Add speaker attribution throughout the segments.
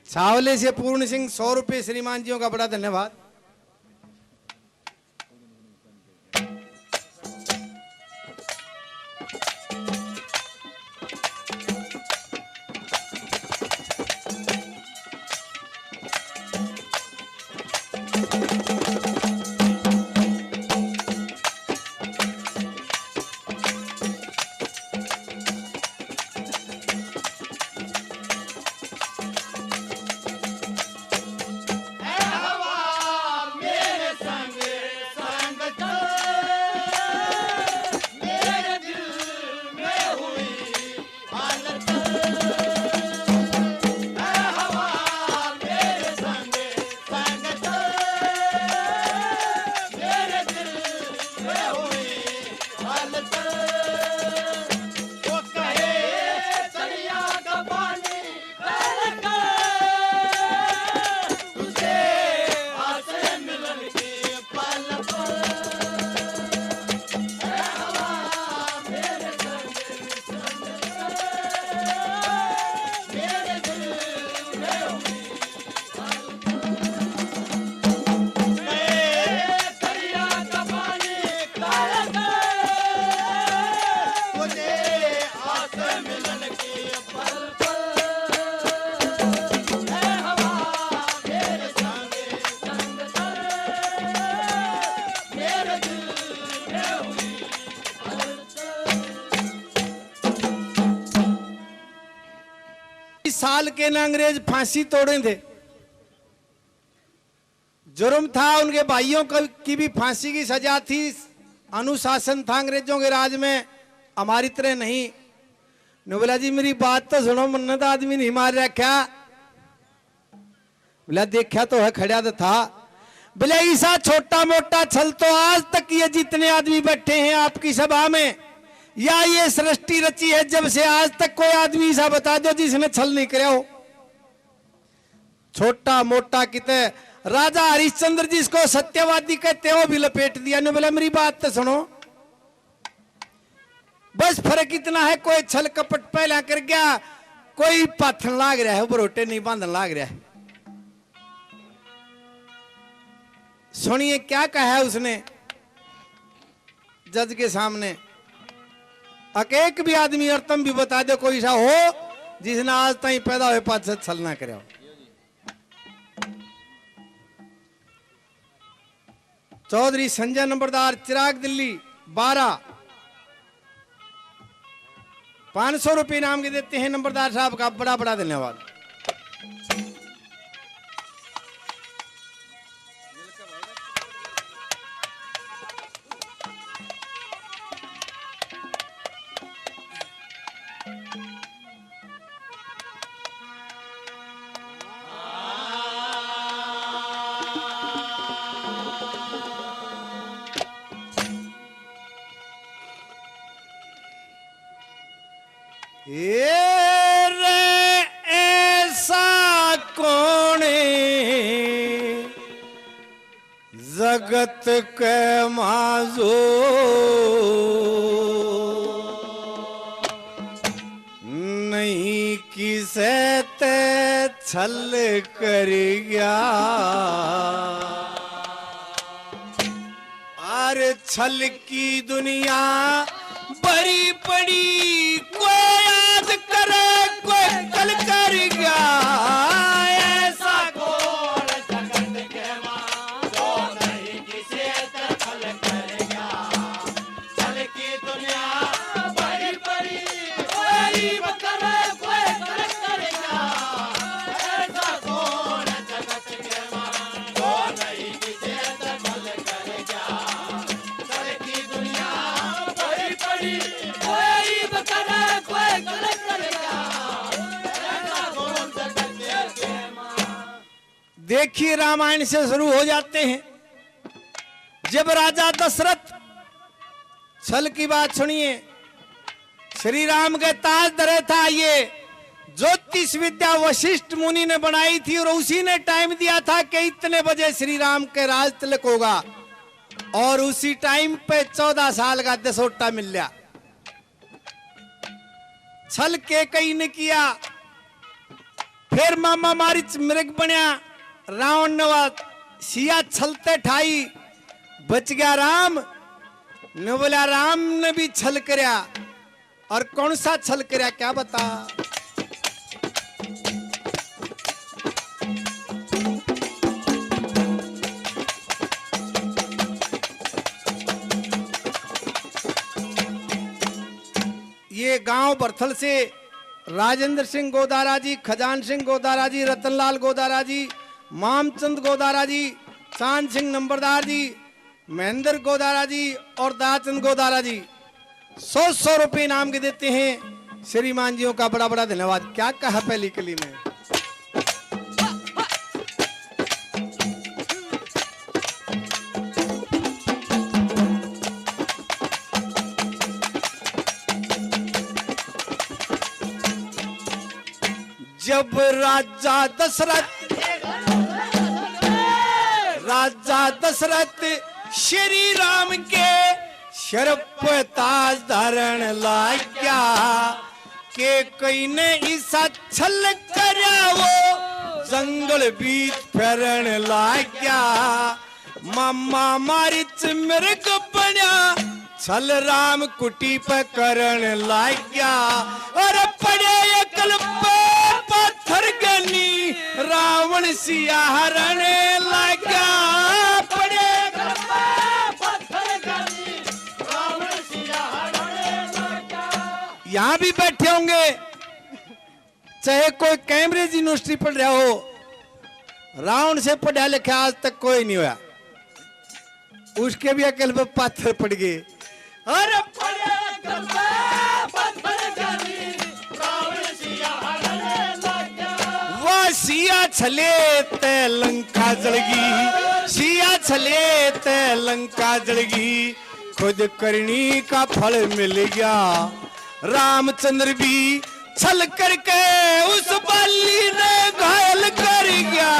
Speaker 1: छावले से पूर्ण सिंह 100 रुपये श्रीमान जियों का बड़ा धन्यवाद। साल के न अंग्रेज फांसी तोड़े थे। जुर्म था उनके भाइयों की भी फांसी की सजा थी। अनुशासन था अंग्रेजों के राज में, हमारी तरह नहीं। ने बोला जी मेरी बात तो सुनो, मन्नत आदमी नहीं मार रहा क्या? बोला देखा तो है, खड़ा तो था। बोले ऐसा छोटा मोटा छल तो आज तक ये जितने आदमी बैठे हैं आपकी सभा में, या ये सृष्टि रची है जब से आज तक कोई आदमी ऐसा बता दो जिसने छल नहीं करे हो। छोटा मोटा कितने राजा हरिश्चंद्र जिसको सत्यवादी कहते हो भी लपेट दिया। ने बोला मेरी बात तो सुनो, बस फर्क इतना है कोई छल कपट पहला कर गया, कोई पाथन लाग रहा है, बरोटे नहीं बांधन लाग रहा है। सुनिए क्या कहा है उसने जज के सामने। एक भी आदमी और तुम भी बता दो कोई ऐसा हो जिसने आज तक पैदा हुए पांच छल ना करे। चौधरी संजय नंबरदार, चिराग दिल्ली 12, 500 रुपये इनाम के देते हैं नंबरदार साहब का बड़ा बड़ा धन्यवाद। ऐसा कौन जगत के माजो नहीं किसे ते छल कर गया। और छल की दुनिया बड़ी पड़ी, कोई याद करे कोई कल कर गया। ऐसा कौन जगत के माजो नहीं किसे ते छल कर गया। छल की दुनिया बड़ी पड़ी, कोई करे कोई कल कर गया। ऐसा कौन जगत के माजो नहीं किसे ते छल कर गया। छल की दुनिया बड़ी पड़ी, देखिए रामायण से शुरू हो जाते हैं। जब राजा दशरथ, छल की बात सुनिए, श्री राम के ताज धरे था। ये ज्योतिष विद्या वशिष्ठ मुनि ने बनाई थी और उसी ने टाइम दिया था कि इतने बजे श्री राम के राज तिलक होगा। और उसी टाइम पे 14 साल का दसोटा मिल गया। छल के कई ने किया, फिर मामा मारी मृग बनया रावण ने सिया छलते ठाई बच गया राम ने बोला राम ने भी छल करया और कौन सा छल करया क्या बता। ये गांव बरथल से राजेंद्र सिंह गोदारा जी, खजान सिंह गोदारा जी, रतनलाल गोदारा जी, मामचंद गोदारा जी, चांद सिंह नंबरदार जी, महेंद्र गोदारा जी और दाचंद गोदारा जी 100 रुपए इनाम के देते हैं। श्रीमान जियों का बड़ा बड़ा धन्यवाद। क्या कहा पहली कली में। जब राजा दशरथ श्री राम के शर पे ताज धारण लाग्या के कई ने ईसा छल करया वो जंगल बीच फेरण लाग्या। मामा मारी मृग बनया छल राम कुटी पे करण लाग्या। और पड़े अकल पत्थर गनी रावण सिया हरण लगा। पड़े यहाँ भी बैठे होंगे चाहे कोई कैम्ब्रिज यूनिवर्सिटी पढ़ रहा हो, रावण से पढ़ा लिखा आज तक कोई नहीं हुआ, उसके भी अकल पे पत्थर पड़ गए। अरे वह सिया छले ते लंका जलगी, सिया छले ते लंका जलगी, खुद करनी का फल मिल गया। रामचंद्र भी छल करके उस बाली ने घायल कर गया।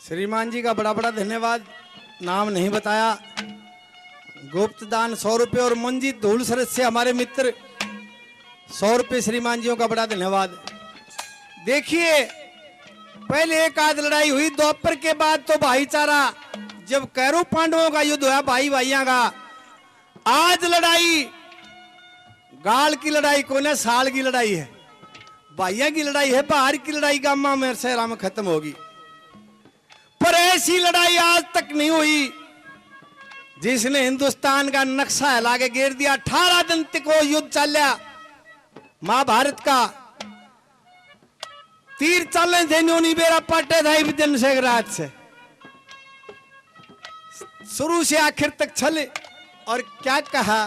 Speaker 1: श्रीमान जी का बड़ा बड़ा धन्यवाद। नाम नहीं बताया। गुप्त दान 100 रुपए और मंजीत धूल सरस से हमारे मित्र 100 रुपए। श्रीमान जियों का बड़ा धन्यवाद। देखिए पहले एक आध लड़ाई हुई दोपहर के बाद तो भाईचारा, जब कैरव पांडवों का युद्ध हुआ भाई भाइयों का। आज लड़ाई गाल की लड़ाई को ना साल की लड़ाई है, भाइयों की लड़ाई है। बाहर की लड़ाई गामा में शहरा में खत्म होगी, पर ऐसी लड़ाई आज तक नहीं हुई जिसने हिंदुस्तान का नक्शा हिला के घेर दिया। 18 दिन तक वो युद्ध चला महाभारत का। तीर चलने थे न्योनी बेरा पाटे था दिन से रात से शुरू से आखिर तक चले। और क्या कहा,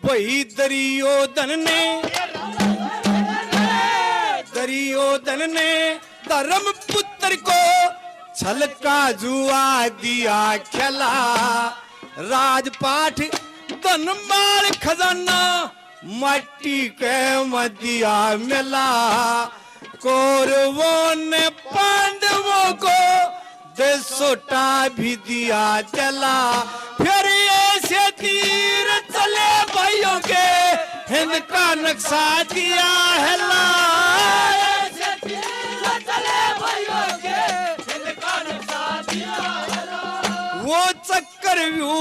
Speaker 1: वही दुर्योधन ने धर्म पुत्र को छल का जुआ दिया खेला। राजपाठ धन माल खजाना मट्टी के मदिया मिला। कौरवों ने पांडवों को देशोटा भी दिया चला। फिर ऐसे तीर चले भाइयों के हिंद का नक्शा दिया है ला। ऐसे तीर चले भाइयों के हिंद का नक्शा दिया है ला। वो चक्कर व्यू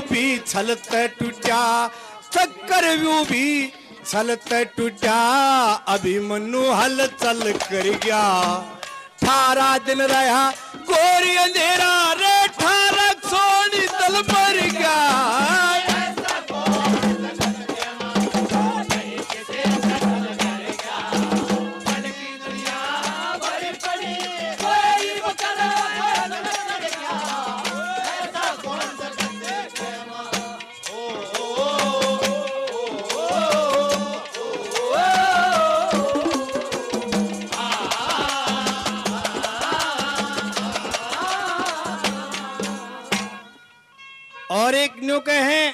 Speaker 1: भी छलते टूटा, चक्कर व्यू भी छलते टूटा अभिमन्यु हल चल कर गया। 18 दिन रहा गोरी अंधेरा रे 18 सोनी तल पर गया। और एक न्यू कहे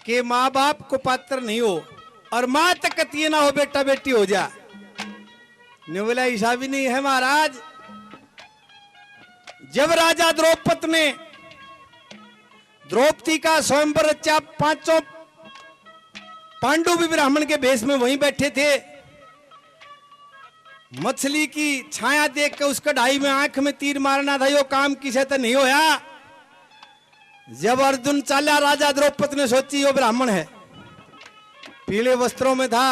Speaker 1: कि माँ बाप को पात्र नहीं हो और माँ तक कतिये ना हो बेटा बेटी हो जा। न्यू बोला ऐसा भी नहीं है महाराज। जब राजा द्रौपदी ने द्रौपदी का स्वयंवर रचा, 5 पांडु भी ब्राह्मण के भेष में वहीं बैठे थे। मछली की छाया देख के उस कढ़ाई में आंख में तीर मारना था, यो काम किसे तो नहीं होया। जब अर्जुन चाला राजा द्रौपदी ने सोची वो ब्राह्मण है, पीले वस्त्रों में था।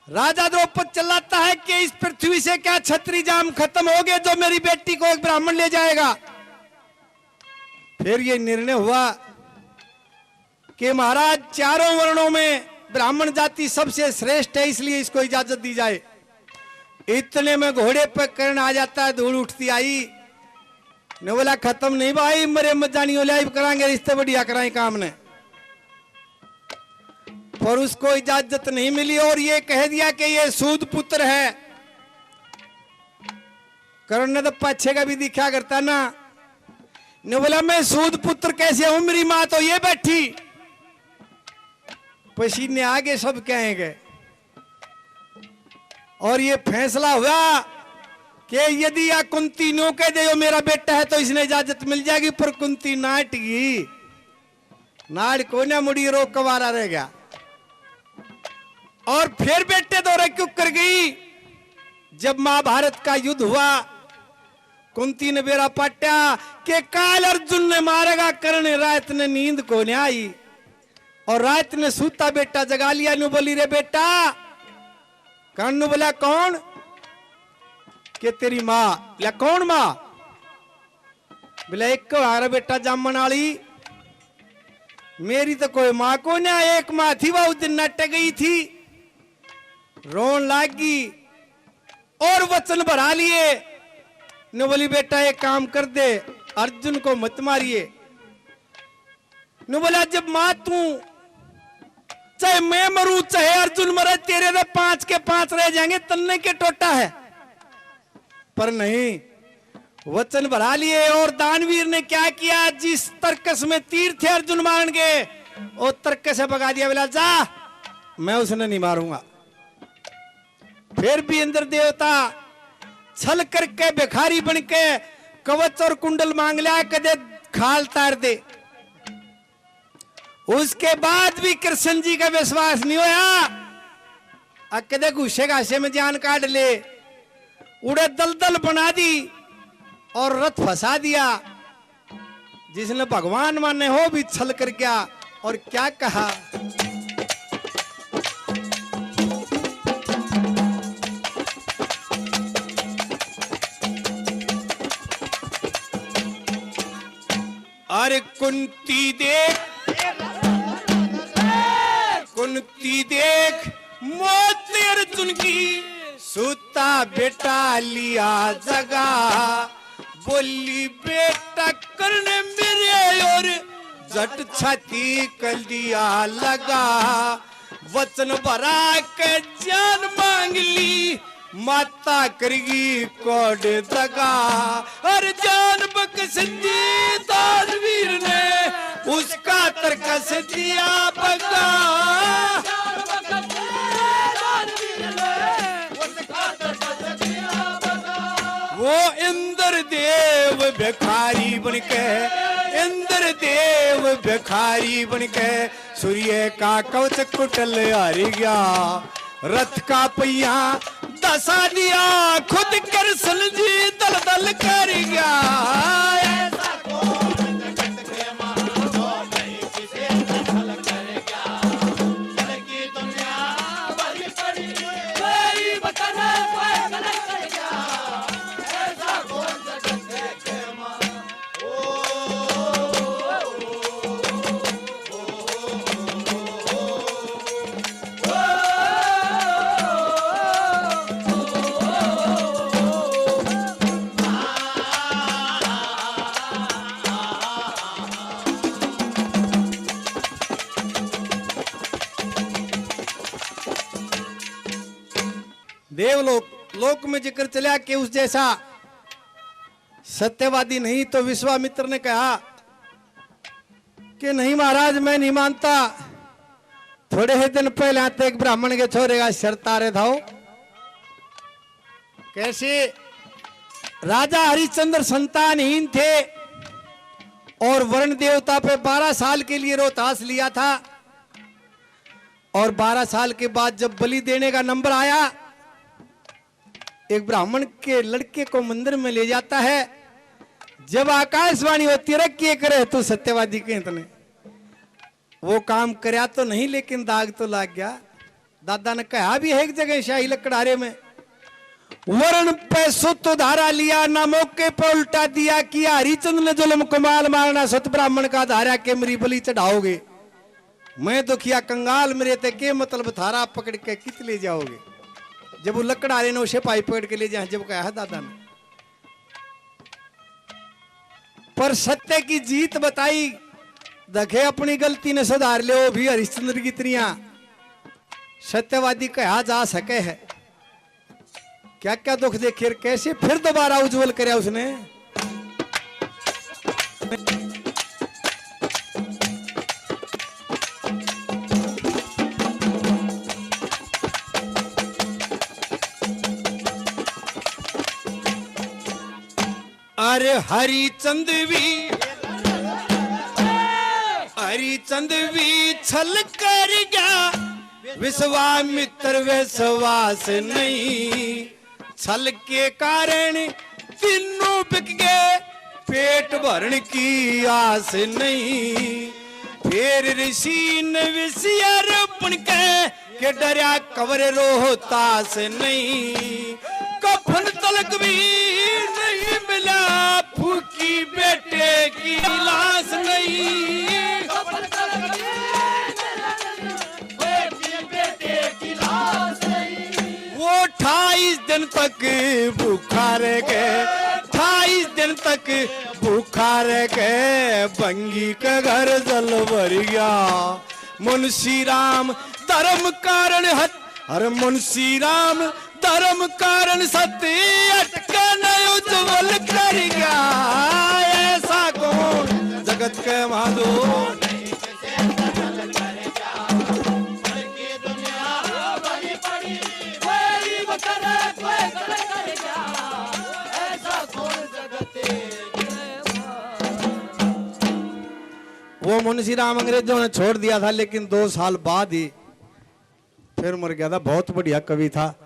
Speaker 1: राजा द्रौपदी चिल्लाता है कि इस पृथ्वी से क्या छत्री जाम खत्म हो गए जो मेरी बेटी को एक ब्राह्मण ले जाएगा। फिर ये निर्णय हुआ कि महाराज चारों वर्णों में ब्राह्मण जाति सबसे श्रेष्ठ है, इसलिए इसको इजाजत दी जाए। इतने में घोड़े पर कर्ण आ जाता है, धूल उठती आई। ने बोला खत्म नहीं भाई, मरे मत जानी हो लाइव कराएंगे, रिश्ते बढ़िया कराए काम ने। पर उसको इजाजत नहीं मिली और ये कह दिया कि ये सूद पुत्र है। कर्ण ने तो पाछे का भी दिखा करता ना। ने बोला मैं सूद पुत्र कैसे हूं, मेरी मां तो ये बैठी। पसीने आगे सब कहेंगे और ये फैसला हुआ कि यदि या कुंती नो कह दे मेरा बेटा है तो इसने इजाजत मिल जाएगी। पर कुंती नाट गई, नाड़ को ना मुड़ी रो कवारा रह गया। और फिर बेटे दौरे क्यों कर गई। जब महाभारत का युद्ध हुआ, कुंती ने बेरा पाटा कि काल अर्जुन ने मारेगा कर्ण। रात ने नींद को नहीं आई और रात ने सूता बेटा जगा लिया। नु बोली रे बेटा। कर्ण ने बोला कौन, कि तेरी मां। बोला कौन मां। बोला एक हारा बेटा जामन वाली, मेरी तो कोई मां को ना। एक मां थी वह उस दिन नट गई थी, रोन लागी और वचन भरा लिए। ने बोली बेटा एक काम कर दे, अर्जुन को मत मारिए। ने बोला जब मां तू, चाहे मैं मरूं चाहे अर्जुन मरे, तेरे तो 5 के 5 रह जाएंगे, तन्ने के टोटा है। पर नहीं, वचन भरा लिए। और दानवीर ने क्या किया, जिस तर्कस में तीर थे अर्जुन मारेंगे वो तर्कस से भगा दिया। बोला जा मैं उसने नहीं मारूंगा। फिर भी इंद्र देवता छल करके भिखारी बन के कवच और कुंडल मांग लिया, कदे खाल तार दे। उसके बाद भी कृष्ण जी का विश्वास नहीं होया। कदे घुसे घासे में जान काट ले, उड़े दलदल बना दी और रथ फंसा दिया। जिसने भगवान माने हो भी छल कर गया। और क्या कहा, अरे कुंती देख, कुंती देख मोती अर्जुन की, सूता बेटा लिया जगा। बोली बेटा करने मेरे और जट छाती कर दिया लगा। वचन भरा के जान मांग ली, माता करगी कोड दगा। और जान बकस दी दानवीर ने, उसका तरकस दिया बगा। वो इंद्र देव भिखारी बनके, इंद्र देव भिखारी बनके सूर्य का कवच कुटल हार गया। रथ का पहिया दसा दिया, खुद कृष्ण जी दल दल कर गया। देवलोक लोक में जिक्र चला कि उस जैसा सत्यवादी नहीं। तो विश्वामित्र ने कहा कि नहीं महाराज, मैं नहीं मानता। थोड़े ही दिन पहले आते एक ब्राह्मण के छोरे का शर्त आ रहे था। कैसे? राजा हरिश्चंद्र संतानहीन थे और वरुण देवता पे 12 साल के लिए रोहतास लिया था। और 12 साल के बाद जब बलि देने का नंबर आया, एक ब्राह्मण के लड़के को मंदिर में ले जाता है। जब आकाशवाणी होती है कि करे तो सत्यवादी के इतने वो काम करया तो नहीं, लेकिन दाग तो लग गया। दादा ने कहा भी है एक जगह शाही लकड़ारे में, वरुण पे सुत धारा लिया ना मौके पर उल्टा दिया, किया हरिचंद्र ने जुल्म कुमाल मारना, सत ब्राह्मण का धारा के मेरी बलि चढ़ाओगे। मैं दुखिया कंगाल मेरे ते के मतलब थारा पकड़ के कित ले जाओगे। जब वो लकड़ारे ने उसे पाई पकड़ के ले जाए, जब कहा दादा ने, पर सत्य की जीत बताई। देखे अपनी गलती ने सुधार ले भी हरिश्चंद्र की त्रियां सत्यवादी कहा जा सके है। क्या क्या दुख देखे, कैसे फिर दोबारा उज्जवल करे उसने। अरे हरिचंद भी छल कर गया, विश्वामित्र विश्वास नहीं। छल के कारण तीनों बिक गए, पेट भरण की आस नहीं। फिर ऋषि ने विषयारोपण के डरा कवर रोहतास नहीं। कफन तलक भी नहीं मिला, फूकी बेटे की लाश नहीं। वो 28 दिन तक भूखा रह गए, 28 दिन तक भूखा रह गए। बंगी का घर जल भर गया। मुंशी राम धर्म कारण अरे मुंशी राम धर्म कारण सत्य अटकन उज्जवल कर गया। ऐसा कौन जगत के माधो। वो मुंशी राम अंग्रेजों ने छोड़ दिया था, लेकिन 2 साल बाद ही फिर मर गया था। बहुत बढ़िया कवि था।